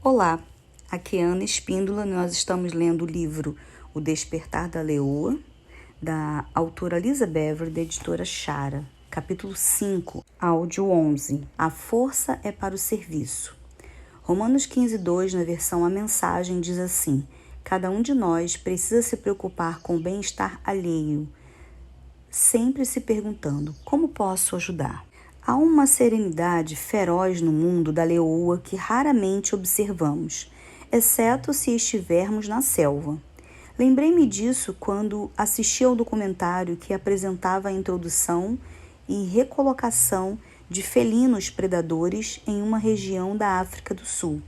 Olá, aqui é Ana Espíndola. Nós estamos lendo o livro O Despertar da Leoa, da autora Lisa Bever, da editora Chara, capítulo 5, áudio 11. A força é para o serviço. Romanos 15:2, na versão A Mensagem, diz assim: cada um de nós precisa se preocupar com o bem-estar alheio, sempre se perguntando: como posso ajudar? Há uma serenidade feroz no mundo da leoa que raramente observamos, exceto se estivermos na selva. Lembrei-me disso quando assisti ao documentário que apresentava a introdução e recolocação de felinos predadores em uma região da África do Sul.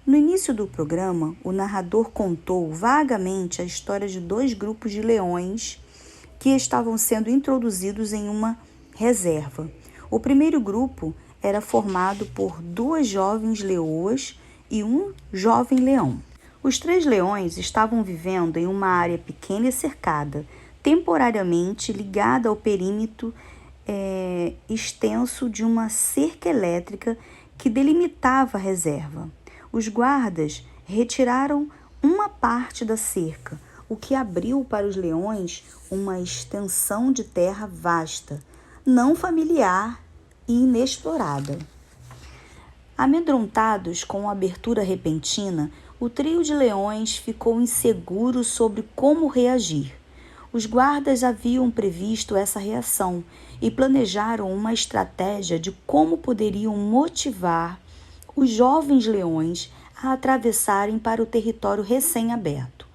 No início do programa, o narrador contou vagamente a história de dois grupos de leões que estavam sendo introduzidos em uma reserva. O primeiro grupo era formado por duas jovens leoas e um jovem leão. Os três leões estavam vivendo em uma área pequena e cercada, temporariamente ligada ao perímetro extenso de uma cerca elétrica que delimitava a reserva. Os guardas retiraram uma parte da cerca, o que abriu para os leões uma extensão de terra vasta, não familiar e inexplorada. Amedrontados com a abertura repentina, o trio de leões ficou inseguro sobre como reagir. Os guardas haviam previsto essa reação e planejaram uma estratégia de como poderiam motivar os jovens leões a atravessarem para o território recém-aberto.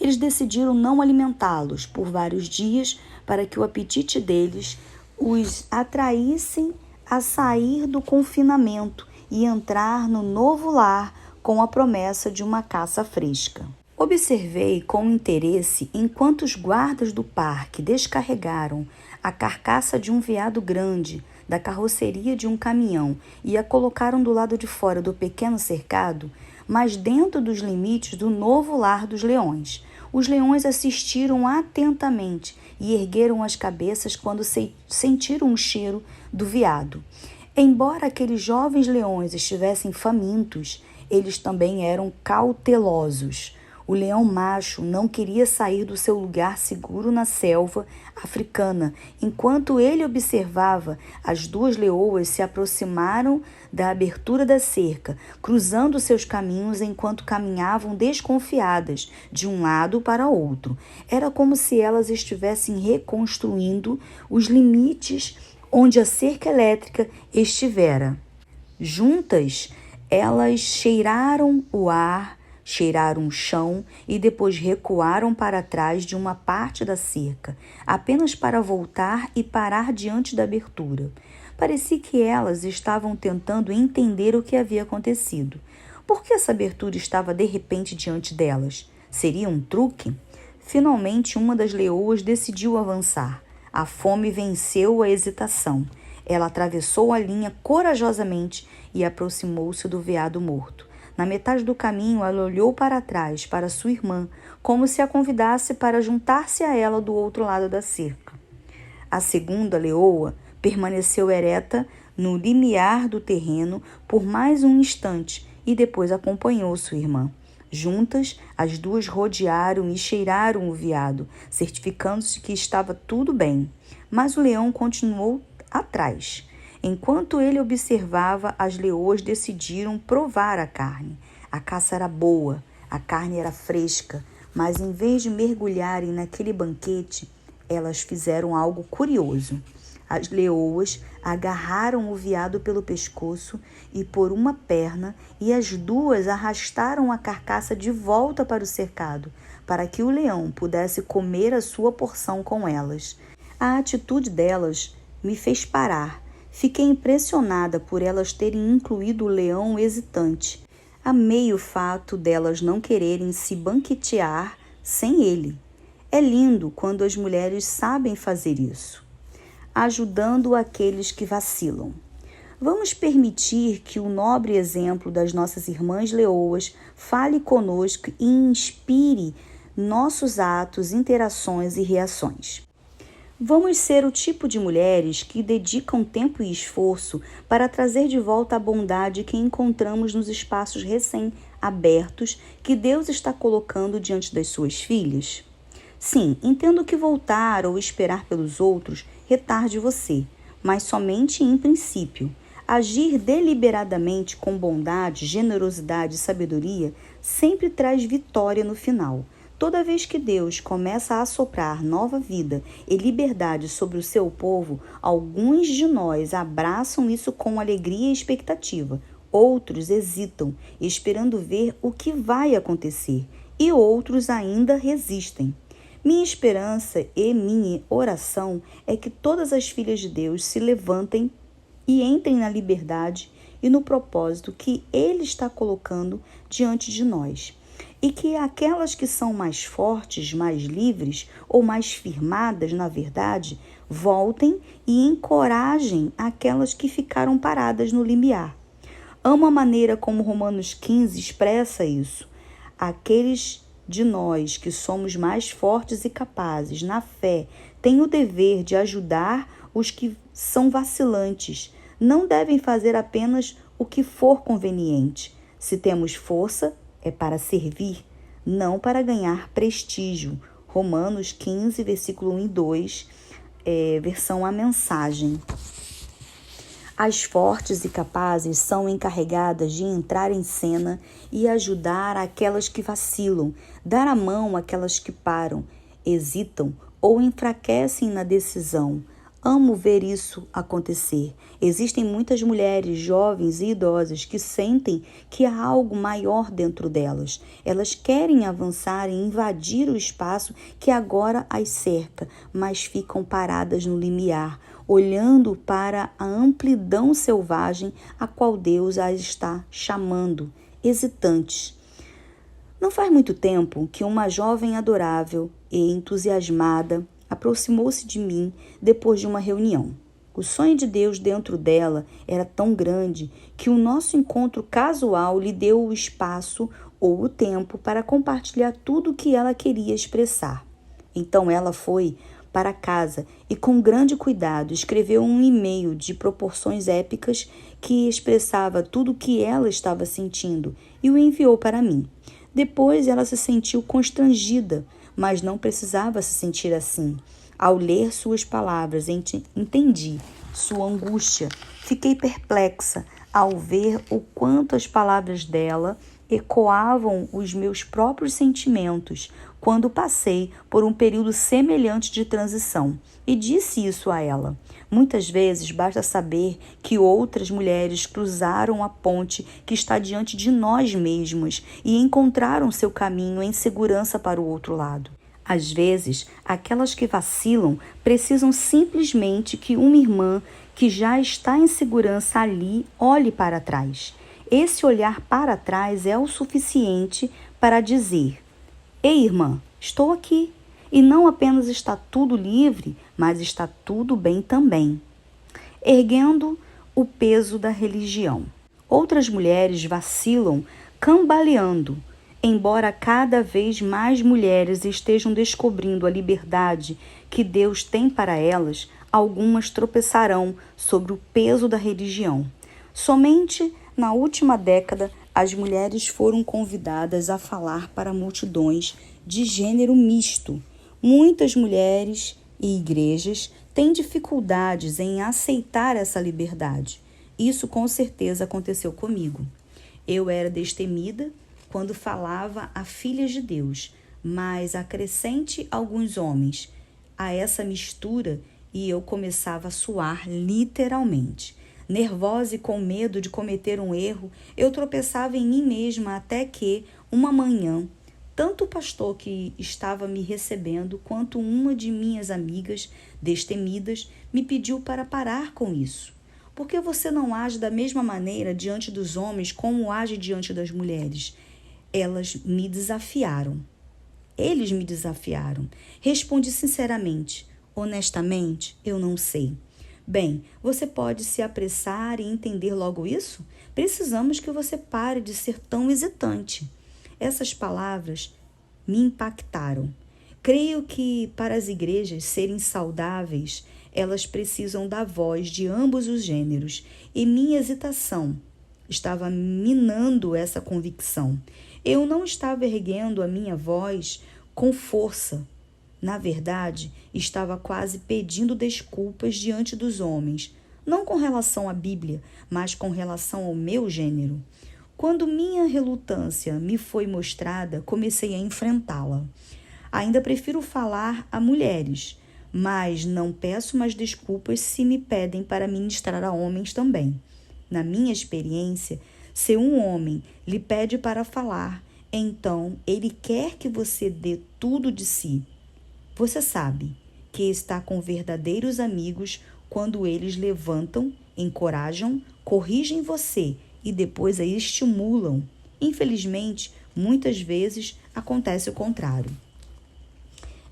Eles decidiram não alimentá-los por vários dias para que o apetite deles os atraíssem a sair do confinamento e entrar no novo lar com a promessa de uma caça fresca. Observei com interesse enquanto os guardas do parque descarregaram a carcaça de um veado grande da carroceria de um caminhão e a colocaram do lado de fora do pequeno cercado, mas dentro dos limites do novo lar dos leões. Os leões assistiram atentamente e ergueram as cabeças quando sentiram o cheiro do veado. Embora aqueles jovens leões estivessem famintos, eles também eram cautelosos. O leão macho não queria sair do seu lugar seguro na selva africana. Enquanto ele observava, as duas leoas se aproximaram da abertura da cerca, cruzando seus caminhos enquanto caminhavam desconfiadas de um lado para outro. Era como se elas estivessem reconstruindo os limites onde a cerca elétrica estivera. Juntas, elas cheiraram o ar, cheiraram o chão e depois recuaram para trás de uma parte da cerca, apenas para voltar e parar diante da abertura. Parecia que elas estavam tentando entender o que havia acontecido. Por que essa abertura estava de repente diante delas? Seria um truque? Finalmente, uma das leoas decidiu avançar. A fome venceu a hesitação. Ela atravessou a linha corajosamente e aproximou-se do veado morto. Na metade do caminho, ela olhou para trás, para sua irmã, como se a convidasse para juntar-se a ela do outro lado da cerca. A segunda leoa permaneceu ereta no limiar do terreno por mais um instante e depois acompanhou sua irmã. Juntas, as duas rodearam e cheiraram o veado, certificando-se que estava tudo bem. Mas o leão continuou atrás. Enquanto ele observava, as leoas decidiram provar a carne. A caça era boa, a carne era fresca, mas em vez de mergulharem naquele banquete, elas fizeram algo curioso. As leoas agarraram o veado pelo pescoço e por uma perna e as duas arrastaram a carcaça de volta para o cercado, para que o leão pudesse comer a sua porção com elas. A atitude delas me fez parar. Fiquei impressionada por elas terem incluído o leão hesitante. Amei o fato delas não quererem se banquetear sem ele. É lindo quando as mulheres sabem fazer isso, ajudando aqueles que vacilam. Vamos permitir que o nobre exemplo das nossas irmãs leoas fale conosco e inspire nossos atos, interações e reações. Vamos ser o tipo de mulheres que dedicam tempo e esforço para trazer de volta a bondade que encontramos nos espaços recém-abertos que Deus está colocando diante das suas filhas? Sim, entendo que voltar ou esperar pelos outros retarde você, mas somente em princípio. Agir deliberadamente com bondade, generosidade e sabedoria sempre traz vitória no final. Toda vez que Deus começa a assoprar nova vida e liberdade sobre o seu povo, alguns de nós abraçam isso com alegria e expectativa. Outros hesitam, esperando ver o que vai acontecer, e outros ainda resistem. Minha esperança e minha oração é que todas as filhas de Deus se levantem e entrem na liberdade e no propósito que Ele está colocando diante de nós. E que aquelas que são mais fortes, mais livres ou mais firmadas na verdade, voltem e encorajem aquelas que ficaram paradas no limiar. Amo a maneira como Romanos 15 expressa isso. Aqueles de nós que somos mais fortes e capazes na fé têm o dever de ajudar os que são vacilantes. Não devem fazer apenas o que for conveniente. Se temos força, é para servir, não para ganhar prestígio. Romanos 15, versículo 1 e 2, versão A Mensagem. As fortes e capazes são encarregadas de entrar em cena e ajudar aquelas que vacilam, dar a mão àquelas que param, hesitam ou enfraquecem na decisão. Amo ver isso acontecer. Existem muitas mulheres, jovens e idosas que sentem que há algo maior dentro delas. Elas querem avançar e invadir o espaço que agora as cerca, mas ficam paradas no limiar, olhando para a amplidão selvagem a qual Deus as está chamando, hesitantes. Não faz muito tempo que uma jovem adorável e entusiasmada aproximou-se de mim depois de uma reunião. O sonho de Deus dentro dela era tão grande que o nosso encontro casual lhe deu o espaço ou o tempo para compartilhar tudo o que ela queria expressar. Então ela foi para casa e, com grande cuidado, escreveu um e-mail de proporções épicas que expressava tudo o que ela estava sentindo e o enviou para mim. Depois ela se sentiu constrangida, mas não precisava se sentir assim. Ao ler suas palavras, entendi sua angústia. Fiquei perplexa ao ver o quanto as palavras dela ecoavam os meus próprios sentimentos quando passei por um período semelhante de transição. E disse isso a ela. Muitas vezes basta saber que outras mulheres cruzaram a ponte que está diante de nós mesmos e encontraram seu caminho em segurança para o outro lado. Às vezes, aquelas que vacilam precisam simplesmente que uma irmã que já está em segurança ali olhe para trás. Esse olhar para trás é o suficiente para dizer: ei, irmã, estou aqui. E não apenas está tudo livre, mas está tudo bem também. Erguendo o peso da religião. Outras mulheres vacilam cambaleando. Embora cada vez mais mulheres estejam descobrindo a liberdade que Deus tem para elas, algumas tropeçarão sobre o peso da religião. Somente na última década, as mulheres foram convidadas a falar para multidões de gênero misto. Muitas mulheres e igrejas têm dificuldades em aceitar essa liberdade. Isso com certeza aconteceu comigo. Eu era destemida quando falava a filhas de Deus, mas acrescente alguns homens a essa mistura e eu começava a suar literalmente. Nervosa e com medo de cometer um erro, eu tropeçava em mim mesma até que, uma manhã, tanto o pastor que estava me recebendo quanto uma de minhas amigas destemidas me pediu para parar com isso. Por que você não age da mesma maneira diante dos homens como age diante das mulheres? Elas me desafiaram. Eles me desafiaram. Respondi sinceramente. Honestamente, eu não sei. Bem, você pode se apressar e entender logo isso? Precisamos que você pare de ser tão hesitante. Essas palavras me impactaram. Creio que para as igrejas serem saudáveis, elas precisam da voz de ambos os gêneros, e minha hesitação estava minando essa convicção. Eu não estava erguendo a minha voz com força. Na verdade, estava quase pedindo desculpas diante dos homens, não com relação à Bíblia, mas com relação ao meu gênero. Quando minha relutância me foi mostrada, comecei a enfrentá-la. Ainda prefiro falar a mulheres, mas não peço mais desculpas se me pedem para ministrar a homens também. Na minha experiência, se um homem lhe pede para falar, então ele quer que você dê tudo de si. Você sabe que está com verdadeiros amigos quando eles levantam, encorajam, corrigem você e depois a estimulam. Infelizmente, muitas vezes acontece o contrário.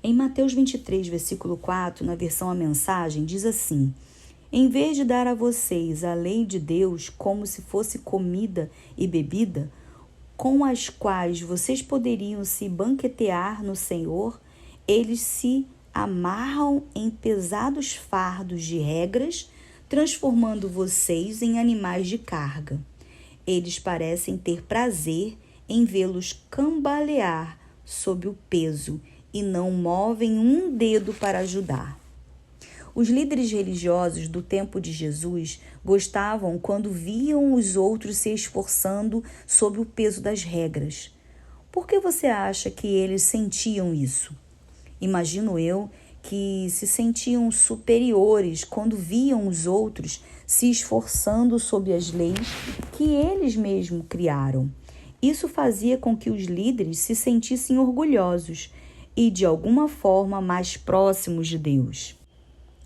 Em Mateus 23, versículo 4, na versão A Mensagem, diz assim: em vez de dar a vocês a lei de Deus como se fosse comida e bebida, com as quais vocês poderiam se banquetear no Senhor, eles se amarram em pesados fardos de regras, transformando vocês em animais de carga. Eles parecem ter prazer em vê-los cambalear sob o peso e não movem um dedo para ajudar. Os líderes religiosos do tempo de Jesus gostavam quando viam os outros se esforçando sob o peso das regras. Por que você acha que eles sentiam isso? Imagino eu que se sentiam superiores quando viam os outros se esforçando sob as leis que eles mesmos criaram. Isso fazia com que os líderes se sentissem orgulhosos e, de alguma forma, mais próximos de Deus.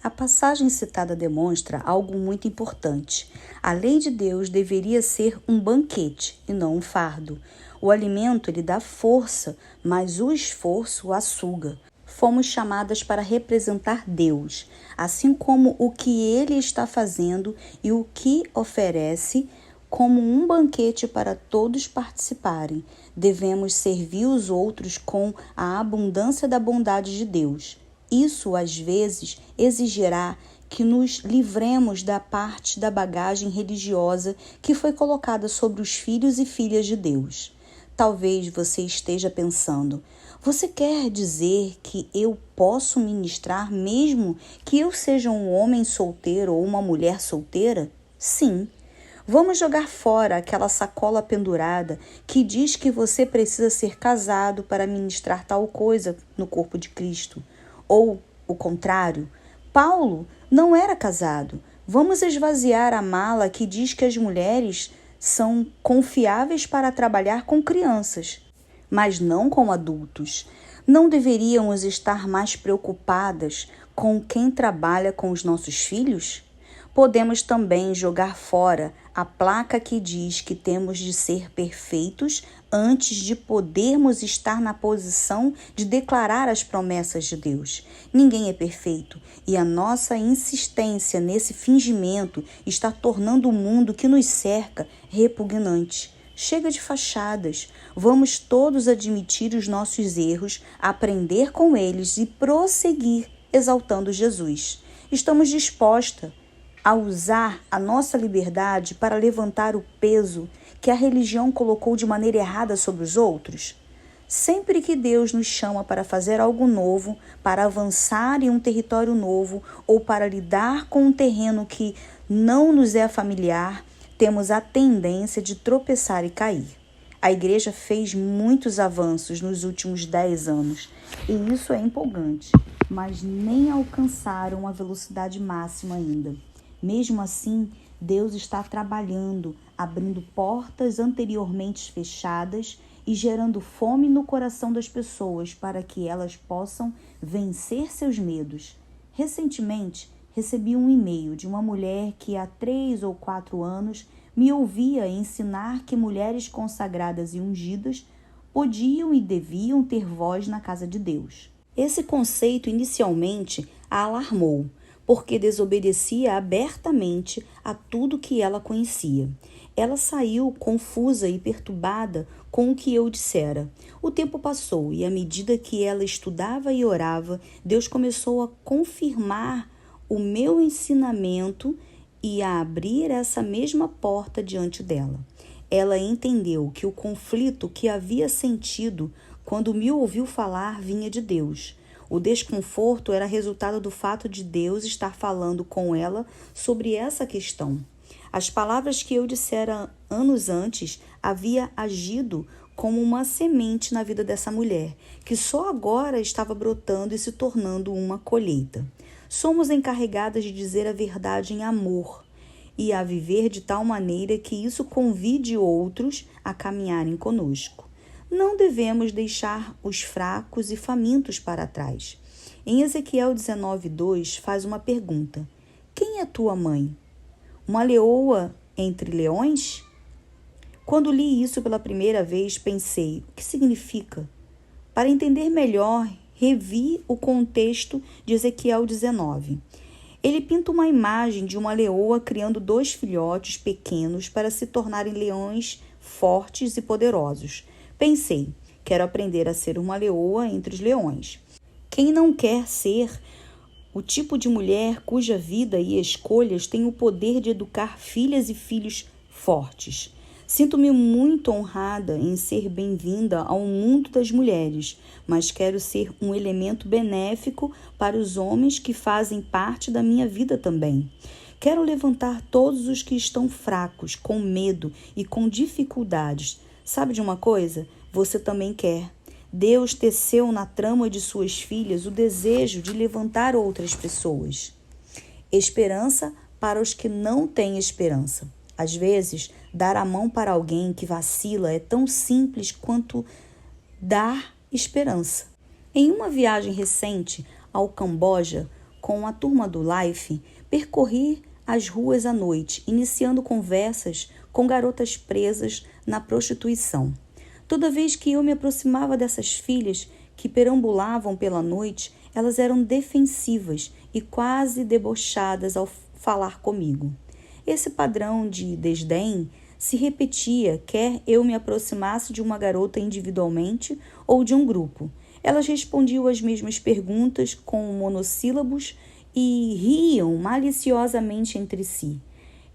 A passagem citada demonstra algo muito importante. A lei de Deus deveria ser um banquete e não um fardo. O alimento ele dá força, mas o esforço o açuga. Fomos chamadas para representar Deus, assim como o que Ele está fazendo e o que oferece como um banquete para todos participarem. Devemos servir os outros com a abundância da bondade de Deus. Isso, às vezes, exigirá que nos livremos da parte da bagagem religiosa que foi colocada sobre os filhos e filhas de Deus. Talvez você esteja pensando: você quer dizer que eu posso ministrar mesmo que eu seja um homem solteiro ou uma mulher solteira? Sim. Vamos jogar fora aquela sacola pendurada que diz que você precisa ser casado para ministrar tal coisa no corpo de Cristo. Ou o contrário, Paulo não era casado. Vamos esvaziar a mala que diz que as mulheres são confiáveis para trabalhar com crianças, mas não com adultos. Não deveríamos estar mais preocupadas com quem trabalha com os nossos filhos? Podemos também jogar fora a placa que diz que temos de ser perfeitos antes de podermos estar na posição de declarar as promessas de Deus. Ninguém é perfeito e a nossa insistência nesse fingimento está tornando o mundo que nos cerca repugnante. Chega de fachadas. Vamos todos admitir os nossos erros, aprender com eles e prosseguir exaltando Jesus. Estamos dispostas a usar a nossa liberdade para levantar o peso que a religião colocou de maneira errada sobre os outros? Sempre que Deus nos chama para fazer algo novo, para avançar em um território novo ou para lidar com um terreno que não nos é familiar, temos a tendência de tropeçar e cair. A igreja fez muitos avanços nos últimos 10 anos e isso é empolgante, mas nem alcançaram a velocidade máxima ainda. Mesmo assim, Deus está trabalhando, abrindo portas anteriormente fechadas e gerando fome no coração das pessoas para que elas possam vencer seus medos. Recentemente, recebi um e-mail de uma mulher que há 3 ou 4 anos me ouvia ensinar que mulheres consagradas e ungidas podiam e deviam ter voz na casa de Deus. Esse conceito inicialmente a alarmou, porque desobedecia abertamente a tudo que ela conhecia. Ela saiu confusa e perturbada com o que eu dissera. O tempo passou e, à medida que ela estudava e orava, Deus começou a confirmar o meu ensinamento e a abrir essa mesma porta diante dela. Ela entendeu que o conflito que havia sentido quando me ouviu falar vinha de Deus. O desconforto era resultado do fato de Deus estar falando com ela sobre essa questão. As palavras que eu dissera anos antes havia agido como uma semente na vida dessa mulher, que só agora estava brotando e se tornando uma colheita. Somos encarregadas de dizer a verdade em amor e a viver de tal maneira que isso convide outros a caminharem conosco. Não devemos deixar os fracos e famintos para trás. Em Ezequiel 19:2 faz uma pergunta: quem é tua mãe? Uma leoa entre leões? Quando li isso pela primeira vez, pensei, o que significa? Para entender melhor, revi o contexto de Ezequiel 19. Ele pinta uma imagem de uma leoa criando 2 filhotes pequenos para se tornarem leões fortes e poderosos. Pensei, quero aprender a ser uma leoa entre os leões. Quem não quer ser o tipo de mulher cuja vida e escolhas têm o poder de educar filhas e filhos fortes? Sinto-me muito honrada em ser bem-vinda ao mundo das mulheres, mas quero ser um elemento benéfico para os homens que fazem parte da minha vida também. Quero levantar todos os que estão fracos, com medo e com dificuldades. Sabe de uma coisa? Você também quer. Deus teceu na trama de suas filhas o desejo de levantar outras pessoas. Esperança para os que não têm esperança. Às vezes, dar a mão para alguém que vacila é tão simples quanto dar esperança. Em uma viagem recente ao Camboja, com a turma do Life, percorri as ruas à noite, iniciando conversas com garotas presas na prostituição. Toda vez que eu me aproximava dessas filhas que perambulavam pela noite, elas eram defensivas e quase debochadas ao falar comigo. Esse padrão de desdém se repetia, quer eu me aproximasse de uma garota individualmente ou de um grupo. Elas respondiam as mesmas perguntas com monossílabos e riam maliciosamente entre si.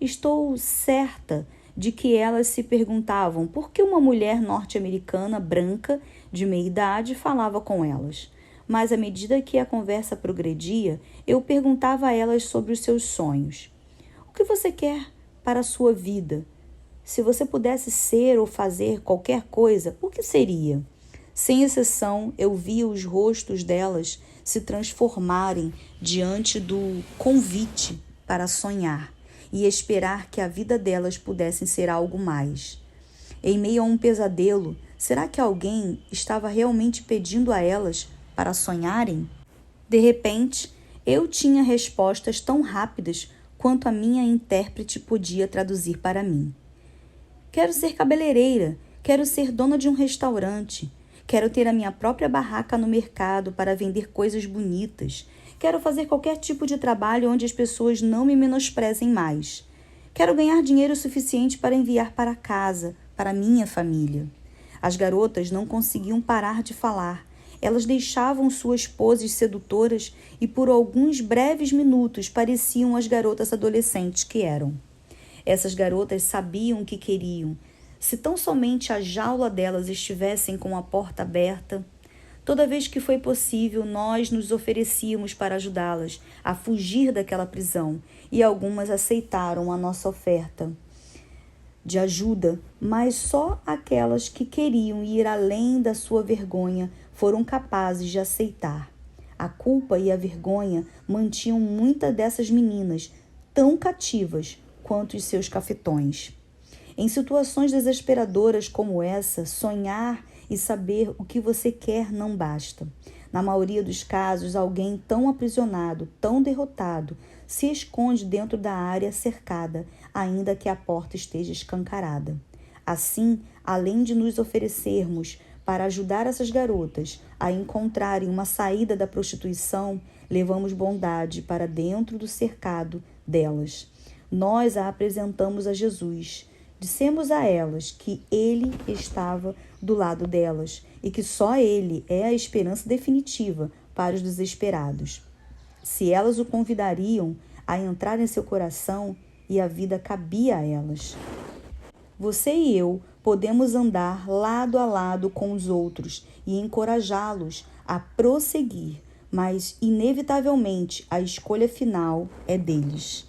Estou certa de que elas se perguntavam por que uma mulher norte-americana branca de meia idade falava com elas. Mas à medida que a conversa progredia, eu perguntava a elas sobre os seus sonhos. O que você quer para a sua vida? Se você pudesse ser ou fazer qualquer coisa, o que seria? Sem exceção, eu via os rostos delas se transformarem diante do convite para sonhar e esperar que a vida delas pudesse ser algo mais. Em meio a um pesadelo, será que alguém estava realmente pedindo a elas para sonharem? De repente, eu tinha respostas tão rápidas quanto a minha intérprete podia traduzir para mim. Quero ser cabeleireira, quero ser dona de um restaurante, quero ter a minha própria barraca no mercado para vender coisas bonitas, quero fazer qualquer tipo de trabalho onde as pessoas não me menosprezem mais. Quero ganhar dinheiro suficiente para enviar para casa, para minha família. As garotas não conseguiam parar de falar. Elas deixavam suas poses sedutoras e por alguns breves minutos pareciam as garotas adolescentes que eram. Essas garotas sabiam o que queriam. Se tão somente a jaula delas estivessem com a porta aberta, toda vez que foi possível, nós nos oferecíamos para ajudá-las a fugir daquela prisão e algumas aceitaram a nossa oferta de ajuda, mas só aquelas que queriam ir além da sua vergonha foram capazes de aceitar. A culpa e a vergonha mantinham muitas dessas meninas tão cativas quanto os seus cafetões. Em situações desesperadoras como essa, sonhar e saber o que você quer não basta. Na maioria dos casos, alguém tão aprisionado, tão derrotado, se esconde dentro da área cercada, ainda que a porta esteja escancarada. Assim, além de nos oferecermos para ajudar essas garotas a encontrarem uma saída da prostituição, levamos bondade para dentro do cercado delas. Nós a apresentamos a Jesus, Dissemos a elas que ele estava do lado delas e que só ele é a esperança definitiva para os desesperados. Se elas o convidariam a entrar em seu coração, e a vida cabia a elas. Você e eu podemos andar lado a lado com os outros e encorajá-los a prosseguir, mas, inevitavelmente, a escolha final é deles.